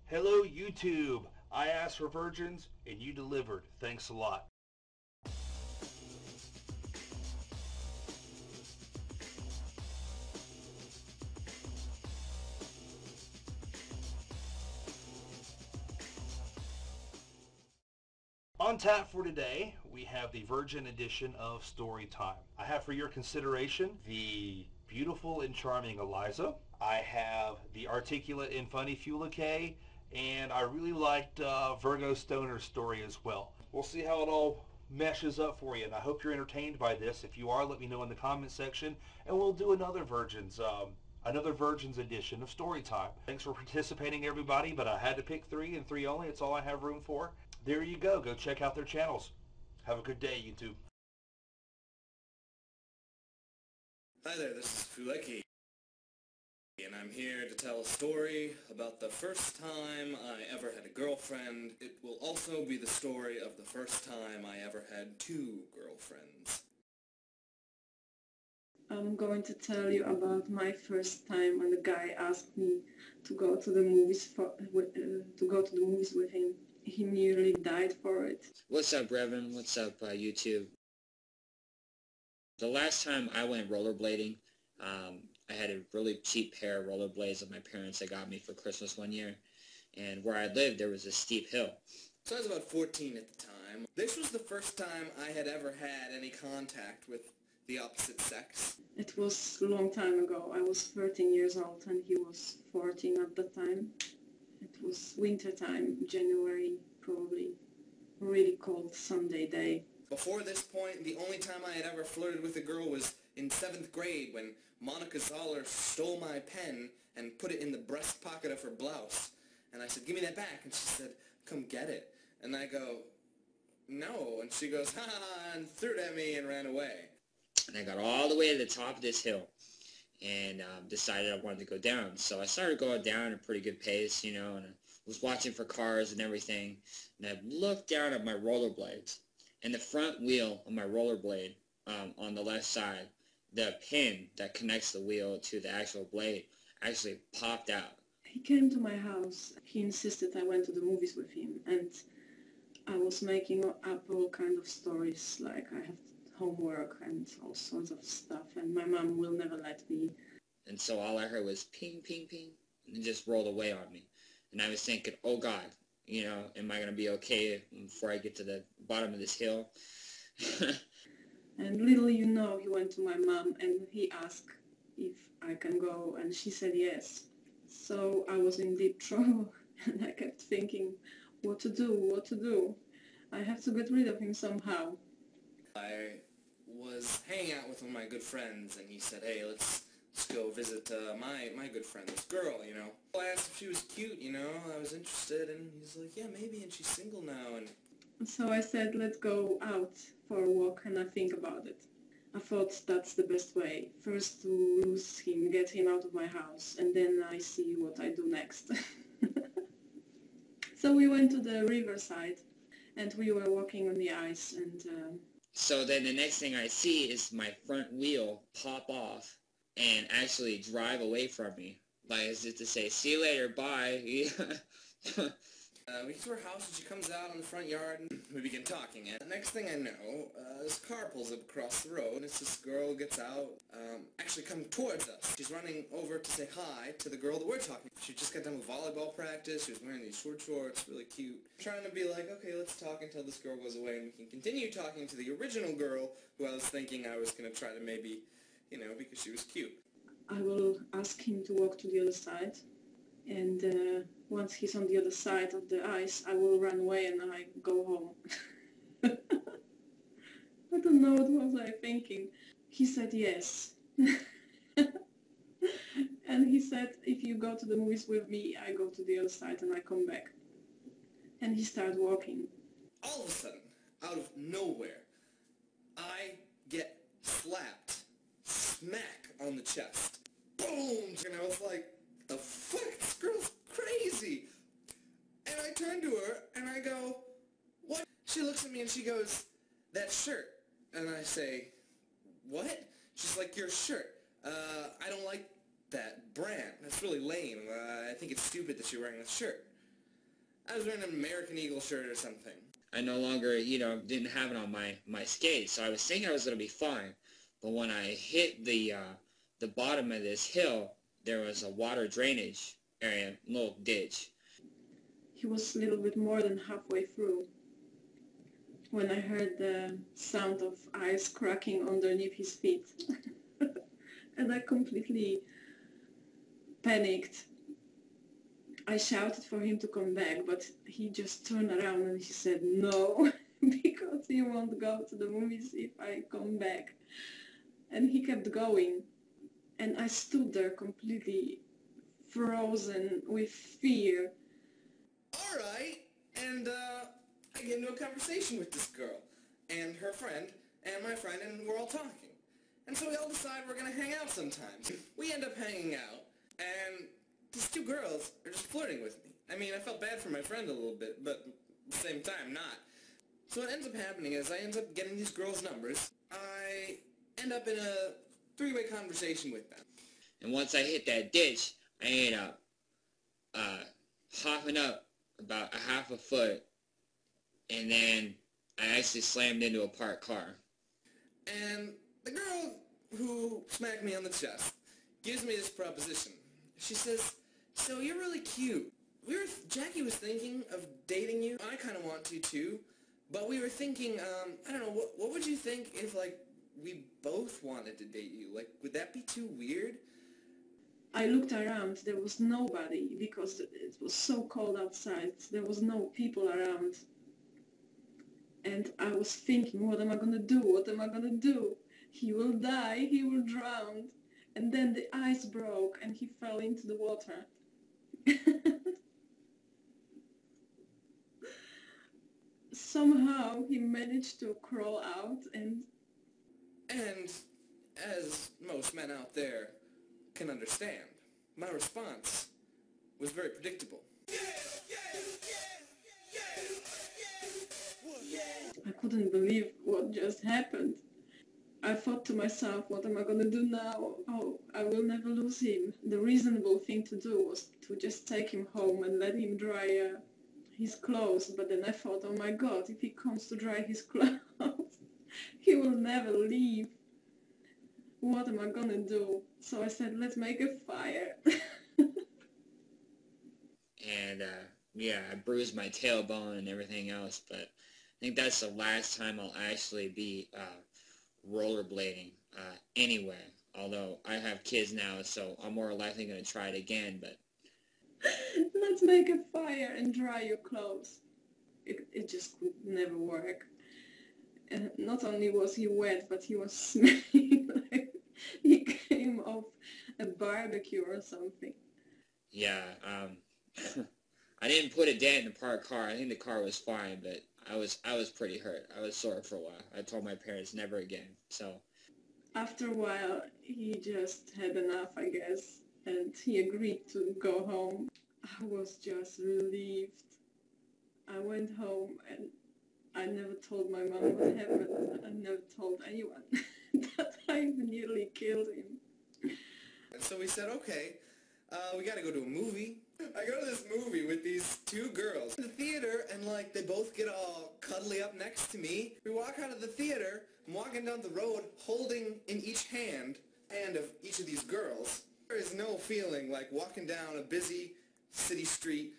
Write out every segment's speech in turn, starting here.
Hello YouTube! I asked for virgins and you delivered. Thanks a lot. On tap for today, we have the Virgin edition of Storytime. I have for your consideration the beautiful and charming Eliza. I have the articulate and funny Fulekkei, and I really liked Virgostoner's story as well. We'll see how it all meshes up for you, and I hope you're entertained by this. If you are, let me know in the comment section, and we'll do another Virgins edition of Storytime. Thanks for participating, everybody, but I had to pick three, and three only. It's all I have room for. There you go. Go check out their channels. Have a good day, YouTube. Hi there, this is Fulekkei, and I'm here to tell a story about the first time I ever had a girlfriend. It will also be the story of the first time I ever had two girlfriends. I'm going to tell you about my first time when the guy asked me to go to the movies with him. He nearly died for it. What's up, Reverend? What's up, YouTube? The last time I went rollerblading, I had a really cheap pair of rollerblades that my parents had got me for Christmas one year. And where I lived, there was a steep hill. So I was about 14 at the time. This was the first time I had ever had any contact with the opposite sex. It was a long time ago. I was 13 years old and he was 14 at the time. It was winter time, January, probably. Really cold Sunday day. Before this point, the only time I had ever flirted with a girl was in 7th grade when Monica Zoller stole my pen and put it in the breast pocket of her blouse. And I said, "Give me that back." And she said, "Come get it." And I go, "No." And she goes, "Ha ha ha," and threw it at me and ran away. And I got all the way to the top of this hill and decided I wanted to go down. So I started going down at a pretty good pace, you know, and I was watching for cars and everything. And I looked down at my rollerblades. And the front wheel of my rollerblade, on the left side, the pin that connects the wheel to the actual blade actually popped out. He came to my house. He insisted I went to the movies with him, and I was making up all kind of stories, like I have homework and all sorts of stuff, and my mom will never let me. And so all I heard was ping, ping, ping, and it just rolled away on me. And I was thinking, oh God, you know, am I going to be okay before I get to the bottom of this hill? And little you know, he went to my mom and he asked if I can go, and she said yes. So I was in deep trouble, and I kept thinking what to do. I have to get rid of him somehow. I was hanging out with one of my good friends, and he said, "Hey, let's go visit my good friend, this girl, you know." I asked if she was cute, you know, I was interested, and he's like, "Yeah, maybe, and she's single now," and so I said, let's go out for a walk and I think about it. I thought that's the best way. First to lose him, get him out of my house, and then I see what I do next. So we went to the riverside and we were walking on the ice, and So then the next thing I see is my front wheel pop off and actually drive away from me. Like as if to say, see you later, bye. we get to her house, and she comes out on the front yard, and we begin talking. And the next thing I know, this car pulls up across the road, and it's this girl who gets out, actually coming towards us. She's running over to say hi to the girl that we're talking to. She just got done with volleyball practice. She was wearing these short shorts, really cute. Trying to be like, okay, let's talk until this girl goes away, and we can continue talking to the original girl, who I was thinking I was going to try to maybe, you know, because she was cute. I will ask him to walk to the other side, and once he's on the other side of the ice, I will run away and I go home. I don't know, what was I thinking? He said yes. And he said, if you go to the movies with me, I go to the other side and I come back. And he started walking. All of a sudden, out of nowhere, I get slapped, smack on the chest. Boom! And I was like, the fuck? This girl's crazy! And I turn to her, and I go, what? She looks at me and she goes, that shirt. And I say, what? She's like, your shirt. I don't like that brand. That's really lame. I think it's stupid that you're wearing this shirt. I was wearing an American Eagle shirt or something. I no longer, didn't have it on my skates, so I was thinking I was going to be fine. But when I hit the bottom of this hill, there was a water drainage area, little ditch. He was a little bit more than halfway through when I heard the sound of ice cracking underneath his feet. And I completely panicked. I shouted for him to come back, but he just turned around and he said no, because he won't go to the movies if I come back. And he kept going. And I stood there completely frozen with fear. Alright, and I get into a conversation with this girl, and her friend, and my friend, and we're all talking. And so we all decide we're gonna hang out sometime. We end up hanging out, and these two girls are just flirting with me. I mean, I felt bad for my friend a little bit, but at the same time, not. So what ends up happening is I end up getting these girls' numbers. I end up in a three-way conversation with them. And once I hit that ditch, I ended up hopping up about a half a foot, and then I actually slammed into a parked car. And the girl who smacked me on the chest gives me this proposition. She says, "So you're really cute. Jackie was thinking of dating you. I kind of want to too, but we were thinking, I don't know, what would you think if, like, we both wanted to date you? Like, would that be too weird?" I looked around. There was nobody because it was so cold outside. There was no people around. And I was thinking, what am I gonna do? What am I gonna do? He will die. He will drown. And then the ice broke and he fell into the water. Somehow he managed to crawl out and as most men out there can understand, my response was very predictable. I couldn't believe what just happened. I thought to myself, what am I going to do now? Oh, I will never lose him. The reasonable thing to do was to just take him home and let him dry his clothes. But then I thought, oh my God, if he comes to dry his clothes, he will never leave. What am I going to do? So I said, let's make a fire. And yeah, I bruised my tailbone and everything else, but I think that's the last time I'll actually be rollerblading anyway. Although I have kids now, so I'm more likely going to try it again, but... Let's make a fire and dry your clothes. It just could never work. And not only was he wet, but he was smelling like he came off a barbecue or something. Yeah, I didn't put a dent in the parked car. I think the car was fine, but I was pretty hurt. I was sore for a while. I told my parents never again, so... After a while, he just had enough, I guess, and he agreed to go home. I was just relieved. I went home and I never told my mom what happened. I never told anyone that I nearly killed him. And so we said, okay, we gotta go to a movie. I go to this movie with these two girls in the theater, and like they both get all cuddly up next to me. We walk out of the theater, I'm walking down the road holding in each hand of each of these girls. There is no feeling like walking down a busy city street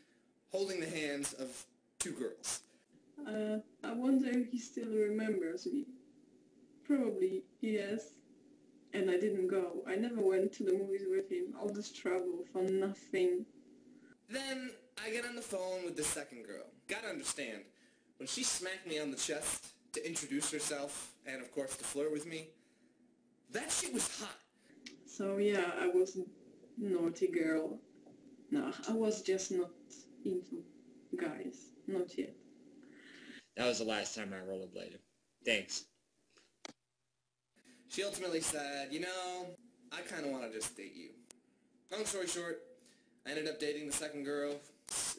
holding the hands of two girls. I wonder if he still remembers me. Probably, yes. And I didn't go. I never went to the movies with him. All this trouble for nothing. Then I get on the phone with the second girl. Gotta understand, when she smacked me on the chest to introduce herself and of course to flirt with me, that shit was hot. So yeah, I was a naughty girl. No, I was just not into guys. Not yet. That was the last time I rollerbladed. Thanks. She ultimately said, you know, I kind of want to just date you. Long story short, I ended up dating the second girl.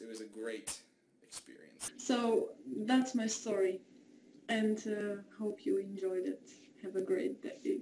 It was a great experience. So that's my story, and hope you enjoyed it. Have a great day.